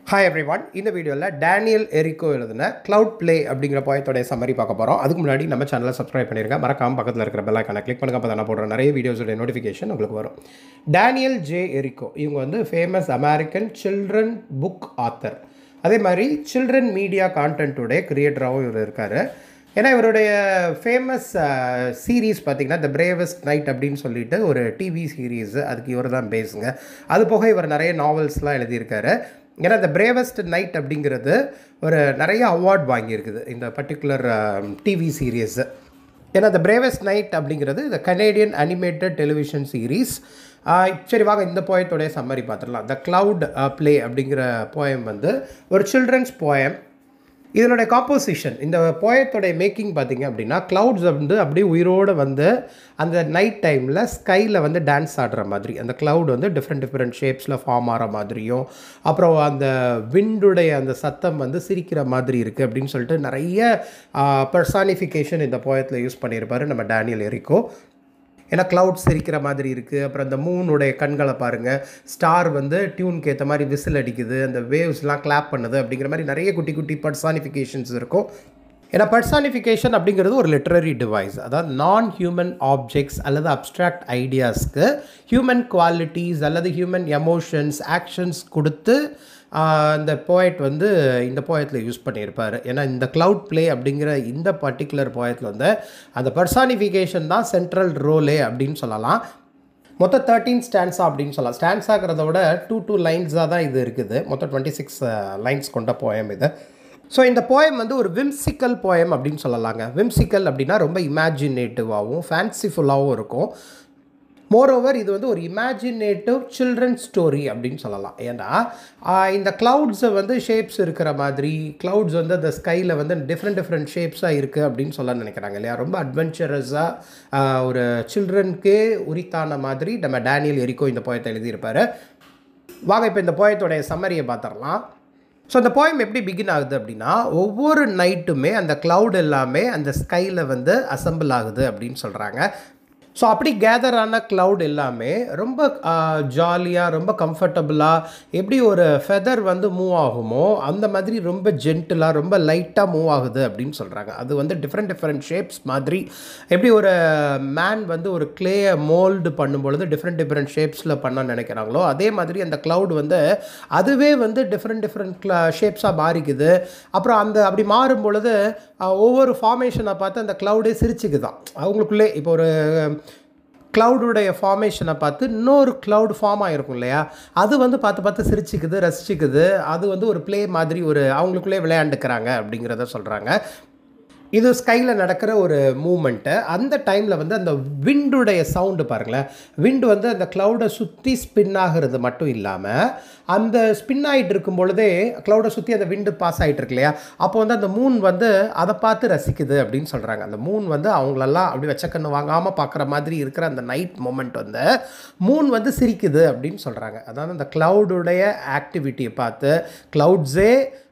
Hi everyone, இந்த வீடியோவில் Daniel எரிக்கோ எழுதின க்ளவுட் ப்ளே அப்படிங்கிற போயத்தோடைய சம்மரி பார்க்க போகிறோம். அதுக்கு முன்னாடி நம்ம சேனலை சப்ஸ்கிரைப் பண்ணிருங்க. மறக்காம பக்கத்தில் இருக்கிற பெல் ஐகானை கிளிக் பண்ணுங்க. அப்போ தான் போடுற நிறைய வீடியோஸோட நோட்டிஃபிகேஷன் உங்களுக்கு வரும். டேனியல் ஜே எரிக்கோ இவங்க வந்து famous American children book author, அதே மாதிரி சில்ட்ரன் மீடியா கான்டென்ட்டுடைய கிரியேட்டராகவும் இவர் இருக்கார். ஏன்னா இவருடைய ஃபேமஸ் சீரீஸ் பார்த்திங்கன்னா த பிரேவஸ்ட் நைட் அப்படின்னு சொல்லிட்டு ஒரு டிவி சீரீஸு, அதுக்கு இவர் தான் பேசுங்க. அது போக இவர் நிறைய நாவல்ஸ்லாம் எழுதியிருக்காரு. ஏன்னா இந்த பிரேவஸ்ட் நைட் அப்படிங்கிறது ஒரு நிறைய அவார்ட் வாங்கியிருக்குது இந்த பர்டிகுலர் டிவி சீரீஸு. ஏன்னா இந்த பிரேவஸ்ட் நைட் அப்படிங்கிறது இந்த கனேடியன் அனிமேட்டட் டெலிவிஷன் சீரீஸ். சரி வாங்க இந்த போயத்தோடைய சம்மரி பார்த்துடலாம். த க்ளவுட் ப்ளே அப்படிங்கிற போயம் வந்து ஒரு சில்ட்ரன்ஸ் போயம். இதனுடைய காம்போசிஷன், இந்த போயத்தோடைய மேக்கிங் பார்த்திங்க அப்படின்னா க்ளவுட்ஸ் வந்து அப்படியே உயிரோடு வந்து அந்த நைட் டைமில் ஸ்கையில் வந்து டான்ஸ் ஆடுற மாதிரி, அந்த க்ளவுட் வந்து டிஃப்ரெண்ட் ஷேப்ஸில் ஃபார்ம் ஆகிற மாதிரியும், அப்புறம் அந்த விண்டுடைய அந்த சத்தம் வந்து சிரிக்கிற மாதிரி இருக்குது அப்படின்னு சொல்லிட்டு நிறைய பர்சானிஃபிகேஷன் இந்த போயத்தில் யூஸ் பண்ணியிருப்பார் நம்ம டேனியல் எரிக்கோ. ஏன்னா க்ளவுட் சிரிக்கிற மாதிரி இருக்குது, அப்புறம் இந்த மூனுடைய கண்களை பாருங்கள், ஸ்டார் வந்து டியூனுக்கு ஏற்ற மாதிரி விசில் அடிக்குது, அந்த வேவ்ஸ்லாம் கிளாப் பண்ணுது அப்படிங்கிற மாதிரி நிறைய குட்டி குட்டி பர்சானிஃபிகேஷன்ஸ் இருக்கும். ஏன்னா பர்சானிஃபிகேஷன் அப்படிங்கிறது ஒரு லிட்ரரி டிவைஸ், அதாவது நான் ஹியூமன் ஆப்ஜெக்ட்ஸ் அல்லது அப்ட்ராக்ட் ஐடியாஸ்க்கு ஹியூமன் குவாலிட்டிஸ் அல்லது ஹியூமன் எமோஷன்ஸ் ஆக்ஷன்ஸ் கொடுத்து இந்த போயட் வந்து இந்த போயத்தில் யூஸ் பண்ணியிருப்பார். ஏன்னா இந்த க்ளவுட் ப்ளே அப்படிங்கிற இந்த பர்டிகுலர் போயத்தில் வந்து அந்த பர்சானிஃபிகேஷன் தான் சென்ட்ரல் ரோலே அப்படின்னு சொல்லலாம். மொத்தம் 13 ஸ்டான்ஸா அப்படின்னு சொல்லலாம். ஸ்டான்ஸாகிறத விட 2 லைன்ஸாக தான் இது இருக்குது. மொத்தம் 26 லைன்ஸ் கொண்ட போயம் இது. ஸோ இந்த போயம் வந்து ஒரு விம்சிக்கல் போயம் அப்படின்னு சொல்லலாங்க. விம்சிக்கல் அப்படின்னா ரொம்ப இமேஜினேட்டிவாகவும் ஃபேன்சிஃபுல்லாகவும் இருக்கும். மோரோவர் இது வந்து ஒரு இமேஜினேட்டிவ் சில்ட்ரன் ஸ்டோரி அப்படின்னு சொல்லலாம். ஏன்னா இந்த க்ளவுட்ஸை வந்து ஷேப்ஸ் இருக்கிற மாதிரி, க்ளவுட்ஸ் வந்து அந்த ஸ்கையில் வந்து டிஃப்ரெண்ட் ஷேப்ஸாக இருக்குது அப்படின்னு சொல்ல நினைக்கிறாங்க இல்லையா. ரொம்ப அட்வென்ச்சரஸாக ஒரு சில்ட்ரனுக்கே உரித்தான மாதிரி நம்ம டேனியல் எரிக்கோ இந்த போயத்தை எழுதியிருப்பார். வாங்க இப்போ இந்த போயத்தோடைய சம்மரியை பார்த்துடலாம். ஸோ அந்த போயம் எப்படி பிகின் ஆகுது அப்படின்னா, ஒவ்வொரு நைட்டுமே அந்த க்ளவுட் எல்லாமே அந்த ஸ்கையில் வந்து அசம்பிள் ஆகுது அப்படின்னு சொல்கிறாங்க. ஸோ அப்படி கேதர் ஆன க்ளவுட் எல்லாமே ரொம்ப ஜாலியாக, ரொம்ப கம்ஃபர்டபுளாக, எப்படி ஒரு ஃபெதர் வந்து மூவ் ஆகுமோ அந்த மாதிரி ரொம்ப ஜென்டிலாக, ரொம்ப லைட்டாக மூவ் ஆகுது அப்படின்னு சொல்கிறாங்க. அது வந்து டிஃப்ரெண்ட் ஷேப்ஸ் மாதிரி, எப்படி ஒரு மேன் வந்து ஒரு கிளேயை மோல்டு பண்ணும்பொழுது டிஃப்ரெண்ட் ஷேப்ஸில் பண்ண நினைக்கிறாங்களோ அதே மாதிரி அந்த க்ளவுட் வந்து அதுவே வந்து டிஃப்ரெண்ட் ஷேப்ஸாக மாறிக்குது. அப்புறம் அந்த அப்படி மாறும் பொழுது ஒவ்வொரு ஃபார்மேஷனை பார்த்து அந்த க்ளவுடே சிரிச்சுக்குதான் அவங்களுக்குள்ளே. இப்போ ஒரு க்ளவுடுடைய ஃபார்மேஷனை பார்த்து இன்னொரு க்ளவுட் ஃபார்ம் ஆகிருக்கும் இல்லையா, அது வந்து பார்த்து சிரிச்சுக்குது, ரசிச்சுக்குது. அது வந்து ஒரு ப்ளே மாதிரி ஒரு அவங்களுக்குள்ளே விளையாண்டுக்கிறாங்க அப்படிங்கிறத சொல்கிறாங்க. இது ஸ்கையில் நடக்கிற ஒரு மூமெண்ட்டு. அந்த டைமில் வந்து அந்த விண்டுடைய சவுண்டு பாருங்களேன். விண்டு வந்து அந்த க்ளவுடை சுற்றி ஸ்பின் ஆகிறது மட்டும் இல்லாமல், அந்த ஸ்பின் ஆகிட்டு இருக்கும் பொழுதே க்ளவுடை சுற்றி அந்த விண்டு பாஸ் ஆகிட்டு இருக்கு இல்லையா, அப்போ வந்து அந்த மூன் வந்து அதை பார்த்து ரசிக்குது அப்படின்னு சொல்கிறாங்க. அந்த மூன் வந்து அவங்களெல்லாம் அப்படி வச்சக்கண்ணு வாங்காமல் பார்க்குற மாதிரி இருக்கிற அந்த நைட் மூமெண்ட் வந்து மூன் வந்து சிரிக்குது அப்படின்னு சொல்கிறாங்க. அதாவது அந்த க்ளவுடுடைய ஆக்டிவிட்டியை பார்த்து க்ளவுட்ஸே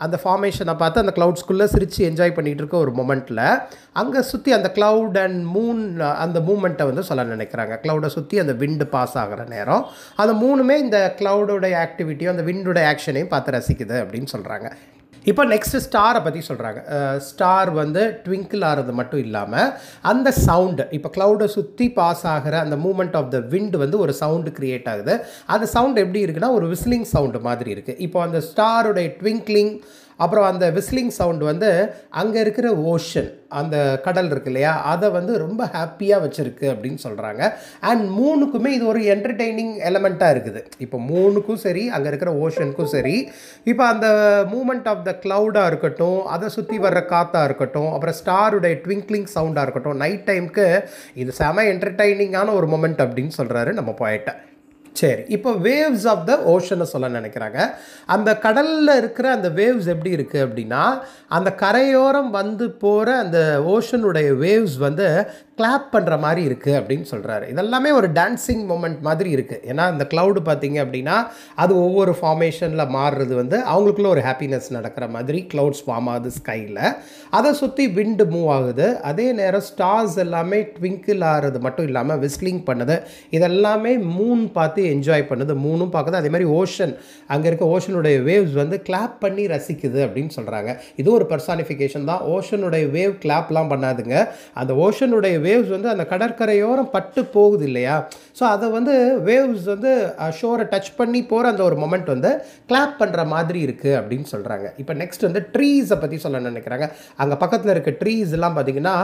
அந்த ஃபார்மேஷனை பார்த்து அந்த க்ளவுட்ஸ்குள்ளே சிரித்து என்ஜாய் பண்ணிகிட்டு இருக்க ஒரு மொமெண்ட்டில் அங்கே சுற்றி அந்த க்ளவுட் அண்ட் மூன் அந்த மூமெண்ட்டை வந்து சொல்ல நினைக்கிறாங்க. க்ளவுடை சுற்றி அந்த விண்டு பாஸ் ஆகிற நேரம் அந்த மூணுமே இந்த க்ளவுடோடைய ஆக்டிவிட்டியும் அந்த விண்டோட ஆக்ஷனையும் பார்த்து ரசிக்குது அப்படின்னு சொல்கிறாங்க. இப்போ நெக்ஸ்ட்டு ஸ்டாரை பற்றி சொல்கிறாங்க. ஸ்டார் வந்து ட்விங்கிள் ஆகிறது மட்டும் இல்லாமல் அந்த சவுண்டு, இப்போ க்ளவுடை சுற்றி பாஸ் ஆகிற அந்த மூமெண்ட் ஆஃப் த விண்டு வந்து ஒரு சவுண்டு க்ரியேட் ஆகுது. அந்த சவுண்டு எப்படி இருக்குன்னா ஒரு விசிலிங் சவுண்டு மாதிரி இருக்குது. இப்போ அந்த ஸ்டாருடைய ட்விங்க்லிங் அப்புறம் அந்த விசிலிங் சவுண்டு வந்து அங்கே இருக்கிற ஓஷன், அந்த கடல் இருக்கு இல்லையா, அதை வந்து ரொம்ப ஹாப்பியாக வச்சுருக்கு அப்படின்னு சொல்கிறாங்க. அண்ட் மூணுக்குமே இது ஒரு என்டர்டெய்னிங் எலமெண்ட்டாக இருக்குது. இப்போ மூணுக்கும் சரி, அங்கே இருக்கிற ஓஷனுக்கும் சரி, இப்போ அந்த மூமெண்ட் ஆஃப் த க்ளவுடாக இருக்கட்டும், அதை சுற்றி வர்ற காற்றாக இருக்கட்டும், அப்புறம் ஸ்டாருடைய ட்விங்க்லிங் சவுண்டாக இருக்கட்டும், நைட் டைமுக்கு இது செம என்டர்டெய்னிங்கான ஒரு மொமெண்ட் அப்படின்னு சொல்கிறாரு நம்ம போயிட்ட. சரி, இப்போ வேவ்ஸ் ஆஃப் த ஓஷனை சொல்ல நினைக்கிறாங்க. அந்த கடலில் இருக்கிற அந்த வேவ்ஸ் எப்படி இருக்குது அப்படின்னா, அந்த கரையோரம் வந்து போகிற அந்த ஓஷனுடைய வேவ்ஸ் வந்து கிளாப் பண்ணுற மாதிரி இருக்குது அப்படின்னு சொல்கிறாரு. இதெல்லாமே ஒரு டான்ஸிங் மொமெண்ட் மாதிரி இருக்குது. ஏன்னா இந்த க்ளவுடு பார்த்திங்க அப்படின்னா அது ஒவ்வொரு ஃபார்மேஷனில் மாறுறது வந்து அவங்களுக்குள்ள ஒரு ஹாப்பினஸ் நடக்கிற மாதிரி க்ளவுட்ஸ் ஃபார்ம் ஆகுது ஸ்கையில். அதை சுற்றி விண்டு மூவ் ஆகுது. அதே நேரம் ஸ்டார்ஸ் எல்லாமே ட்விங்கிள் ஆகிறது மட்டும் இல்லாமல் விஸ்லிங் பண்ணுது. இதெல்லாமே மூன் பார்த்து என்ஜாய் பண்ணுது, மூணும் பார்க்குது. அதே மாதிரி ஓஷன், அங்கே இருக்க ஓஷனுடைய வேவ்ஸ் வந்து கிளாப் பண்ணி ரசிக்குது அப்படின்னு சொல்கிறாங்க. இது ஒரு பர்சானிஃபிகேஷன் தான். ஓஷனுடைய வேவ் கிளாப்லாம் பண்ணாதுங்க. அந்த ஓஷனுடைய வேவ்ஸ் வந்து அந்த கடற்கரையோரம் பட்டு போகுது இல்லையா, ஸோ அதை வந்து வேவ்ஸ் வந்து ஷோரை டச் பண்ணி போகிற அந்த ஒரு மொமெண்ட் வந்து கிளாப் பண்ணுற மாதிரி இருக்குது அப்படின்னு சொல்கிறாங்க. இப்போ நெக்ஸ்ட் வந்து ட்ரீஸை பற்றி சொல்ல நினைக்கிறாங்க. அங்கே பக்கத்தில் இருக்க ட்ரீஸ் எல்லாம் பார்த்திங்கன்னா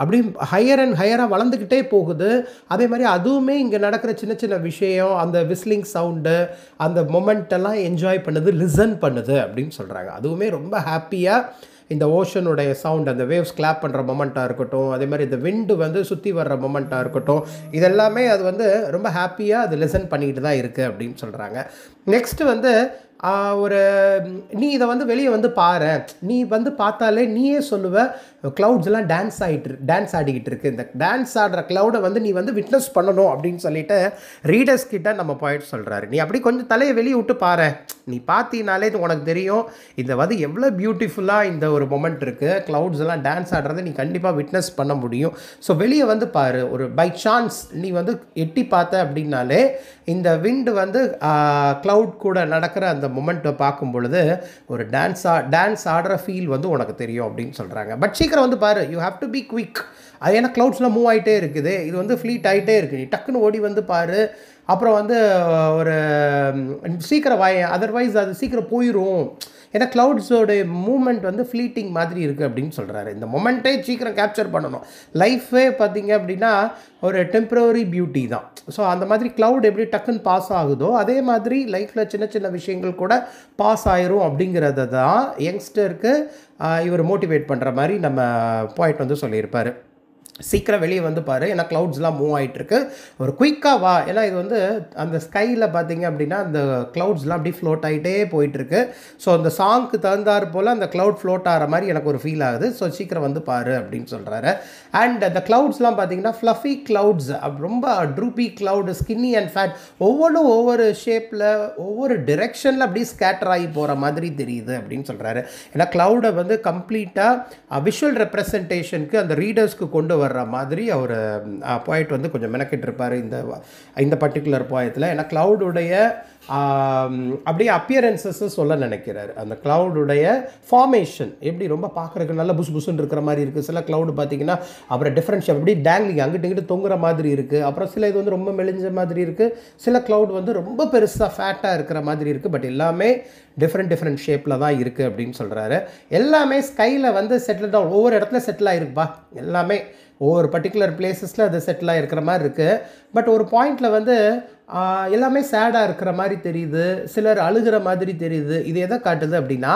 அப்படியே ஹையர் அண்ட் ஹையராக வளர்ந்துக்கிட்டே போகுது. அதே மாதிரி அதுவுமே இங்கே நடக்கிற சின்ன சின்ன விஷயம், அந்த விஸ்லிங் சவுண்டு, அந்த மொமெண்டெல்லாம் என்ஜாய் பண்ணுது, லிசன் பண்ணுது அப்படின்னு சொல்கிறாங்க. அதுவுமே ரொம்ப ஹாப்பியாக இந்த ஓஷனுடைய சவுண்ட், அந்த வேவ்ஸ் கிளாப் பண்ணுற மொமெண்ட்டாக இருக்கட்டும், அதே மாதிரி இந்த விண்டு வந்து சுற்றி வர்ற மொமெண்ட்டாக இருக்கட்டும், இதெல்லாமே அது வந்து ரொம்ப ஹாப்பியாக அது லிசன் பண்ணிக்கிட்டு தான் இருக்குது அப்படின்னு சொல்கிறாங்க. நெக்ஸ்ட்டு வந்து ஒரு நீ இதை வந்து வெளியே வந்து பாரு, நீ வந்து பார்த்தாலே நீயே சொல்லுவ க்ளவுட்ஸ் எல்லாம் டான்ஸ் ஆடிக்கிட்டு இருக்கு. இந்த டான்ஸ் ஆடுற க்ளவுடை வந்து நீ வந்து விட்னஸ் பண்ணணும் அப்படின்னு சொல்லிட்டு ரீடர்ஸ் கிட்ட நம்ம பாயிண்ட் சொல்கிறாரு. நீ அப்படி கொஞ்சம் தலையை வெளியே விட்டு பாரு, நீ பார்த்தினாலே உனக்கு தெரியும் இந்த வந்து எவ்வளோ பியூட்டிஃபுல்லாக இந்த ஒரு மொமெண்ட் இருக்குது. க்ளவுட்ஸ் எல்லாம் டான்ஸ் ஆடுறதை நீ கண்டிப்பாக விட்னஸ் பண்ண முடியும். ஸோ வெளியே வந்து பாரு, ஒரு பை சான்ஸ் நீ வந்து எட்டி பார்த்த அப்படின்னாலே இந்த விண்டு வந்து க்ளவுட் கூட நடக்கிற அந்த மொமெண்ட்டை பார்க்கும் பொழுது ஒரு டான்ஸ் ஆடுற ஃபீல் வந்து உனக்கு தெரியும் அப்படின்னு சொல்கிறாங்க. பட் சீக்கிரம் வந்து பாரு, you have to be quick. அது ஏன்னா க்ளவுட்ஸ்லாம் மூவ் ஆகிட்டே இருக்குது, இது வந்து ஃப்ளீட் ஆகிட்டே இருக்குது, நீ டக்குன்னு ஓடி வந்து பாரு. அப்புறம் வந்து ஒரு சீக்கிரம் வாய, அதர்வைஸ் அது சீக்கிரம் போயிடும். ஏன்னா க்ளவுட்ஸோடைய மூமெண்ட் வந்து ஃப்ளீட்டிங் மாதிரி இருக்குது அப்படின்னு சொல்கிறாரு. இந்த மொமெண்ட்டே சீக்கிரம் கேப்சர் பண்ணணும். லைஃபே பார்த்திங்க அப்படின்னா ஒரு டெம்ப்ரவரி பியூட்டி தான். ஸோ அந்த மாதிரி க்ளவுட் எப்படி டக்குன்னு பாஸ் ஆகுதோ அதே மாதிரி லைஃப்பில் சின்ன சின்ன விஷயங்கள் கூட பாஸ் ஆயிரும் அப்படிங்கிறத தான் யங்ஸ்டருக்கு இவர் மோட்டிவேட் பண்ணுற மாதிரி நம்ம பாயிண்ட் வந்து சொல்லியிருப்பார். சீக்கிரம் வெளியே வந்து பாரு, ஏன்னா க்ளவுட்ஸ்லாம் மூவ் ஆகிட்டுருக்கு, ஒரு குயிக்காக வா. ஏன்னா இது வந்து அந்த ஸ்கையில் பார்த்திங்க அப்படின்னா அந்த க்ளவுட்ஸ்லாம் அப்படியே ஃப்ளோட் ஆகிட்டே போயிட்டுருக்கு. ஸோ அந்த சாங்க்கு தகுந்தாறு போல் அந்த க்ளவுட் ஃப்ளோட் ஆகிற மாதிரி எனக்கு ஒரு ஃபீல் ஆகுது. ஸோ சீக்கிரம் வந்து பாரு அப்படின்னு சொல்கிறாரு. அண்ட் அந்த க்ளவுட்ஸ்லாம் பார்த்திங்கன்னா ஃப்ளஃபி க்ளவுட்ஸ், ரொம்ப ட்ரூப்பி க்ளவுடு, ஸ்கின்னி அண்ட் ஃபேட், ஒவ்வொன்றும் ஒவ்வொரு ஷேப்பில் ஒவ்வொரு டிரெக்ஷனில் அப்படியே ஸ்கேட்டர் ஆகி போகிற மாதிரி தெரியுது அப்படின்னு சொல்கிறாரு. ஏன்னா க்ளவுடை வந்து கம்ப்ளீட்டாக விஷுவல் ரெப்ரசன்டேஷனுக்கு அந்த ரீடர்ஸ்க்கு கொண்டு வர்ற மாதிரி அவர் பாயிண்ட் வந்து கொஞ்சம் மெனக்கிட்டு இருப்பார் இந்த பர்டிகுலர் பாயிண்ட்டில். ஏன்னா க்ளவுடுடைய அப்படியே அப்பியரன்சஸ் சொல்ல நினைக்கிறாரு. அந்த க்ளவுடுடைய ஃபார்மேஷன் எப்படி ரொம்ப பார்க்குறதுக்கு நல்லா புசு புசுன்னு இருக்கிற மாதிரி இருக்குது. சில க்ளவுடு பார்த்திங்கன்னா அப்புறம் டிஃப்ரென்ஸ் அப்படி டேங்லிங் அங்கிட்டு இங்கிட்டு தொங்குற மாதிரி இருக்குது. அப்புறம் சில இது வந்து ரொம்ப மெலிஞ்ச மாதிரி இருக்குது. சில க்ளவுட் வந்து ரொம்ப பெருசாக ஃபேட்டாக இருக்கிற மாதிரி இருக்குது. பட் எல்லாமே டிஃப்ரெண்ட் ஷேப்பில் தான் இருக்குது அப்படின்னு சொல்கிறாரு. எல்லாமே ஸ்கையில் வந்து செட்டில் டவுன், ஒவ்வொரு இடத்துல செட்டில் ஆகிருக்குப்பா. எல்லாமே ஒவ்வொரு பர்டிகுலர் பிளேஸஸில் அது செட்டில் ஆகிருக்கிற மாதிரி இருக்குது. பட் ஒரு பாயிண்டில் வந்து எல்லாமே சேடாக இருக்கிற மாதிரி தெரியுது, சிலர் அழுகிற மாதிரி தெரியுது. இது எதை காட்டுது அப்படின்னா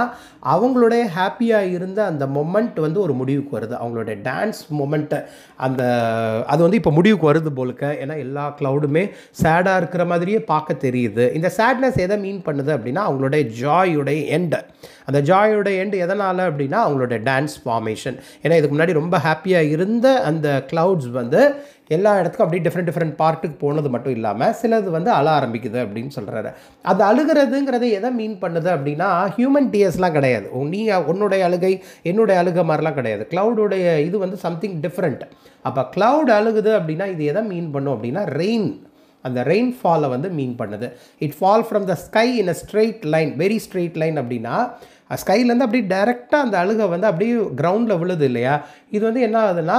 அவங்களுடைய ஹாப்பியாக இருந்த அந்த மொமெண்ட் வந்து ஒரு முடிவுக்கு வருது. அவங்களுடைய டான்ஸ் மொமெண்ட்டை அது வந்து இப்போ முடிவுக்கு வருது போலுக்க. ஏன்னா எல்லா க்ளவுடுமே சேடாக இருக்கிற மாதிரியே பார்க்க தெரியுது. இந்த சேட்னஸ் எதை மீன் பண்ணுது அப்படின்னா அவங்களுடைய ஜாயுடைய எண்டு. அந்த ஜாயோடைய எண்டு எதனால் அப்படின்னா அவங்களுடைய டான்ஸ் ஃபார்மேஷன். ஏன்னா இதுக்கு முன்னாடி ரொம்ப ஹாப்பியாக இருந்த அந்த க்ளவுட்ஸ் வந்து எல்லா இடத்துக்கும் அப்படியே டிஃப்ரெண்ட் பார்ட்டுக்கு போனது மட்டும் இல்லாமல் சிலது வந்து அழ ஆரம்பிக்குது அப்படின்னு சொல்கிறாரு. அது அழுகிறதுங்கிறத எதை மீன் பண்ணுது அப்படின்னா ஹியூமன் டியர்ஸ்லாம் கிடையாது. நீ உன்னுடைய அழுகை என்னுடைய அழுகை மாதிரிலாம் கிடையாது. க்ளவுடுடைய இது வந்து சம்திங் டிஃப்ரெண்ட். அப்போ க்ளவுட் அழுகுது அப்படின்னா இது எதை மீன் பண்ணும் அப்படின்னா ரெயின், அந்த ரெயின்ஃபாலை வந்து மீன் பண்ணுது. It fall from the sky in a straight line, very straight line. அப்படின்னா ஸ்கைலேருந்து அப்படியே டைரெக்டாக அந்த அழுகை வந்து அப்படியே கிரவுண்டில் விழுது இல்லையா. இது வந்து என்ன ஆகுதுன்னா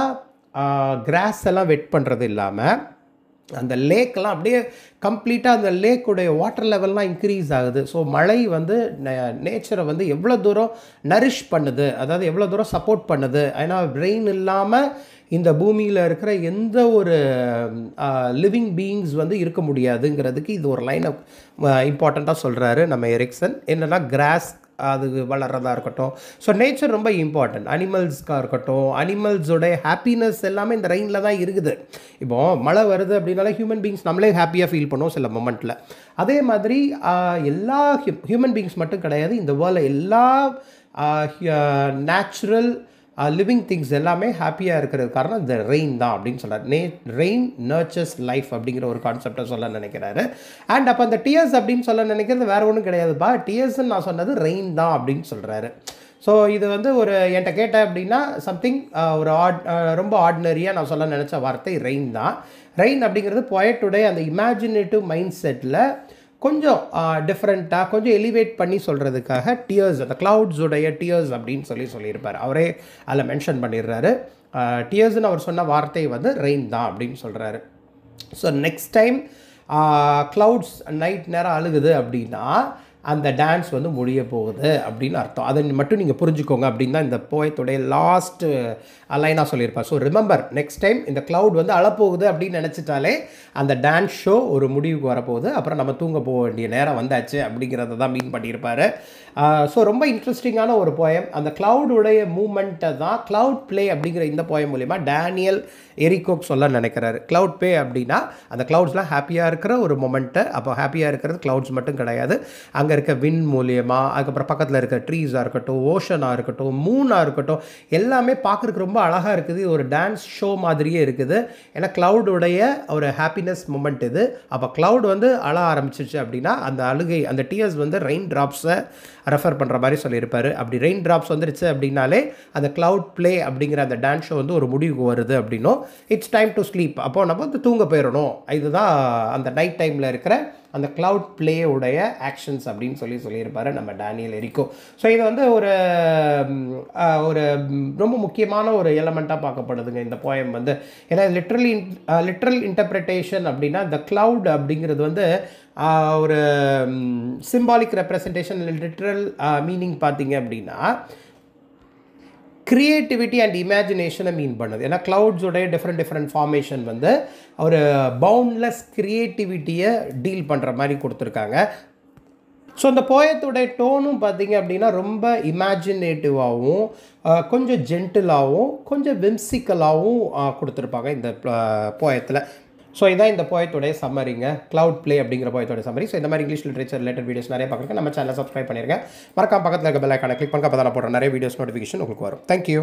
கிராஸ் எல்லாம் வெட் பண்ணுறது இல்லாமல் அந்த லேக்கெல்லாம் அப்படியே கம்ப்ளீட்டாக அந்த லேக்குடைய வாட்டர் லெவல்லாம் இன்க்ரீஸ் ஆகுது. ஸோ மழை வந்து நேச்சரை வந்து எவ்வளோ தூரம் நரிஷ் பண்ணுது, அதாவது எவ்வளோ தூரம் சப்போர்ட் பண்ணுது. ஏன்னா ரெயின் இல்லாமல் இந்த பூமியில் இருக்கிற எந்த ஒரு லிவிங் பீயிங்ஸ் வந்து இருக்க முடியாதுங்கிறதுக்கு இது ஒரு லைன் அப் இம்பார்ட்டண்ட்டாக சொல்கிறாரு நம்ம எரிக்சன். என்னென்னா கிராஸ் அது வளர்கிறதா இருக்கட்டும். ஸோ நேச்சர் ரொம்ப இம்பார்ட்டன்ட். அனிமல்ஸ்க்காக இருக்கட்டும், அனிமல்ஸோடைய ஹாப்பினஸ் எல்லாமே இந்த ரெயினில் தான் இருக்குது. இப்போது மழை வருது அப்படின்னால ஹியூமன் பீயிங்ஸ் நம்மளே ஹாப்பியாக ஃபீல் பண்ணுவோம் சில மொமெண்ட்டில். அதே மாதிரி எல்லா ஹியூமன் பீயிங்ஸ் மட்டும் கிடையாது, இந்த வேர்ல்டில் எல்லா நேச்சுரல் லிவிங் திங்ஸ் எல்லாமே ஹாப்பியாக இருக்கிறது காரணம் இந்த ரெயின் தான் அப்படின்னு சொல்கிறார். ரெயின் நர்ச்சர்ஸ் லைஃப் அப்படிங்கிற ஒரு கான்செப்டை சொல்ல நினைக்கிறாரு. அண்ட் அப்போ அந்த டியர்ஸ் அப்படின்னு சொல்ல நினைக்கிறது வேறு ஒன்றும் கிடையாதுப்பா, டியர்ஸ்ன்னு நான் சொன்னது ரெயின் தான் அப்படின்னு சொல்கிறாரு. ஸோ இது வந்து ஒரு என்கிட்ட கேட்டேன் அப்படின்னா சம்திங் ஒரு ரொம்ப ஆர்டினரியாக நான் சொல்ல நினச்ச வார்த்தை ரெயின் தான். ரெயின் அப்படிங்கிறது பொயட்டுடைய அந்த இமேஜினேட்டிவ் மைண்ட் செட்டில் கொஞ்சம் டிஃப்ரெண்ட்டாக கொஞ்சம் எலிவேட் பண்ணி சொல்கிறதுக்காக டியர்ஸ், அந்த க்ளவுட்ஸுடைய டியர்ஸ் அப்படின்னு சொல்லியிருப்பார். அவரே அதில் மென்ஷன் பண்ணிடுறாரு. டியர்ஸ்ன்னு அவர் சொன்ன வார்த்தை வந்து ரெயின் தான் அப்படின்னு சொல்கிறாரு. So next time clouds night நேரம் அழுகுது அப்படின்னா அந்த டான்ஸ் வந்து முடிய போகுது அப்படின்னு அர்த்தம். அதை மட்டும் நீங்கள் புரிஞ்சுக்கோங்க அப்படின்னு தான் இந்த போயத்துடைய லாஸ்ட் லைனாக சொல்லியிருப்பார். ஸோ ரிமெம்பர், நெக்ஸ்ட் டைம் இந்த க்ளவுட் வந்து அழப்போகுது அப்படின்னு நினச்சிட்டாலே அந்த டான்ஸ் ஷோ ஒரு முடிவுக்கு வரப்போகுது, அப்புறம் நம்ம தூங்க போக வேண்டிய நேரம் வந்தாச்சு அப்படிங்கிறத தான் மீன் பண்ணியிருப்பார். ஸோ ரொம்ப இன்ட்ரெஸ்டிங்கான ஒரு போயம். அந்த க்ளவுடுடைய மூமெண்ட்டை தான் க்ளவுட் ப்ளே அப்படிங்கிற இந்த போயம் மூலிமா டேனியல் எரிகோக் சொல்ல நினைக்கிறாரு. க்ளவுட் ப்ளே அப்படின்னா அந்த க்ளவுட்ஸ்லாம் ஹாப்பியாக இருக்கிற ஒரு மொமெண்ட்டை. அப்போ ஹாப்பியாக இருக்கிறது க்ளவுட்ஸ் மட்டும் கிடையாது, அங்கே இருக்க வின் மூலியமாக, அதுக்கப்புறம் பக்கத்தில் இருக்க ட்ரீஸாக இருக்கட்டும், ஓஷனாக இருக்கட்டும், மூனாக இருக்கட்டும், எல்லாமே பார்க்குறதுக்கு ரொம்ப அழகாக இருக்குது. ஒரு டான்ஸ் ஷோ மாதிரியே இருக்குது. ஏன்னா க்ளவுடுடைய ஒரு ஹாப்பினஸ் மொமெண்ட் இது. அப்போ க்ளவுட் வந்து அழ ஆரம்பிச்சிச்சு அப்படின்னா அந்த அழுகை, அந்த டியர்ஸ் வந்து ரெயின் ட்ராப்ஸை ரெஃபர் பண்ணுற மாதிரி சொல்லியிருப்பார். அப்படி ரெயின் ட்ராப்ஸ் வந்துருச்சு அப்படின்னாலே அந்த க்ளவுட் ப்ளே அப்படிங்கிற அந்த டான்ஸ் ஷோ வந்து ஒரு முடிவுக்கு வருது அப்படின்னும், இட்ஸ் டைம் டு ஸ்லீப், அப்போ நம்ம வந்து தூங்க போயிடணும். இதுதான் அந்த நைட் டைமில் இருக்கிற அந்த க்ளவுட் ப்ளே உடைய ஆக்ஷன்ஸ் அப்படின்னு சொல்லியிருப்பார் நம்ம டேனியல் எரிகோ. ஸோ இது வந்து ஒரு ரொம்ப முக்கியமான ஒரு எலமெண்ட்டாக பார்க்கப்படுதுங்க இந்த போயம் வந்து. ஏன்னா லிட்ரல் இன்டர்பிரிட்டேஷன் அப்படின்னா இந்த க்ளவுட் அப்படிங்கிறது வந்து ஒரு சிம்பாலிக் ரெப்ரசன்டேஷன், லிட்ரல் மீனிங் பார்த்தீங்க அப்படின்னா க்ரியேட்டிவிட்டி அண்ட் இமேஜினேஷனை மீன் பண்ணுது. ஏன்னா க்ளவுட்ஸோடைய டிஃப்ரெண்ட் ஃபார்மேஷன் வந்து ஒரு பவுண்ட்லெஸ் க்ரியேட்டிவிட்டியை டீல் பண்ணுற மாதிரி கொடுத்துருக்காங்க. ஸோ அந்த போயத்துடைய டோனும் பார்த்திங்க அப்படின்னா ரொம்ப இமேஜினேட்டிவாகவும் கொஞ்சம் ஜென்டிலாகவும் கொஞ்சம் விம்சிக்கலாகவும் கொடுத்துருப்பாங்க இந்த போயத்தில். ஸோ இதான் இந்த போயத்துடைய சம்மரிங்க, க்ளவுட் ப்ளே அப்படிங்கிற போயத்தோட சம்மரி. ஸோ இந்த மாதிரி இங்கிலீஷ் லிட்ரேச்சர் ரிலேட்டட் வீடியோஸ் நிறைய பார்க்குறேன். நம்ம சேனலை சப்ஸ்கிரைப் பண்ணிருங்க. மறக்காம பக்கத்தில் இருக்க பெல் ஐகானை கிளிக் பண்ணுங்க, அப்போ தான் நான் போடுற நிறைய வீடியோஸ் நோட்டிஃபிகேஷன் உங்களுக்கு வரும். தேங்க்யூ.